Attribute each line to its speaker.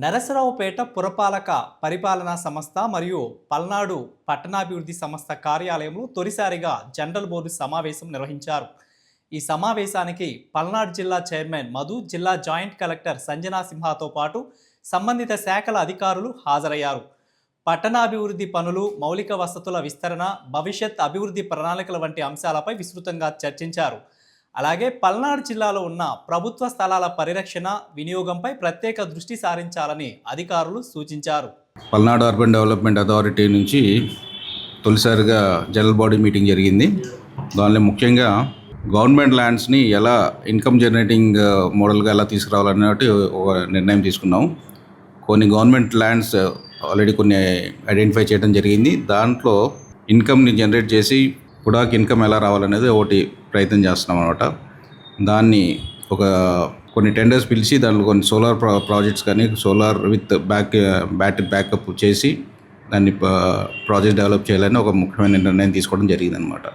Speaker 1: నరసరావుపేట పురపాలక పరిపాలనా సంస్థ మరియు పల్నాడు పట్టణాభివృద్ధి సంస్థ కార్యాలయంలో తొలిసారిగా జనరల్ బోర్డు సమావేశం నిర్వహించారు. ఈ సమావేశానికి పల్నాడు జిల్లా చైర్మన్ మధు, జిల్లా జాయింట్ కలెక్టర్ సంజనా సింహాతో పాటు సంబంధిత శాఖల అధికారులు హాజరయ్యారు. పట్టణాభివృద్ధి పనులు, మౌలిక వసతుల విస్తరణ, భవిష్యత్ అభివృద్ధి ప్రణాళికల వంటి అంశాలపై విస్తృతంగా చర్చించారు. అలాగే పల్నాడు జిల్లాలో ఉన్న ప్రభుత్వ స్థలాల పరిరక్షణ, వినియోగంపై ప్రత్యేక దృష్టి సారించాలని అధికారులు సూచించారు.
Speaker 2: పల్నాడు అర్బన్ డెవలప్మెంట్ అథారిటీ నుంచి తొలిసారిగా జనరల్ బాడీ మీటింగ్ జరిగింది. దానిలో ముఖ్యంగా గవర్నమెంట్ ల్యాండ్స్ని ఎలా ఇన్కమ్ జనరేటింగ్ మోడల్గా ఎలా తీసుకురావాలన్నట్టు ఒక నిర్ణయం తీసుకున్నాం. కొన్ని గవర్నమెంట్ ల్యాండ్స్ ఆల్రెడీ కొన్ని ఐడెంటిఫై చేయడం జరిగింది. దాంట్లో ఇన్కమ్ని జనరేట్ చేసి పుడాకి ఇన్కమ్ ఎలా రావాలనేది ఒకటి ప్రయత్నం చేస్తున్నాం అనమాట. దాన్ని కొన్ని టెండర్స్ పిలిచి దాంట్లో కొన్ని సోలార్ ప్రాజెక్ట్స్ కానీ సోలార్ విత్ బ్యాటరీ బ్యాకప్ చేసి దాన్ని ప్రాజెక్ట్ డెవలప్ చేయాలని ఒక ముఖ్యమైన నిర్ణయం తీసుకోవడం జరిగింది అనమాట.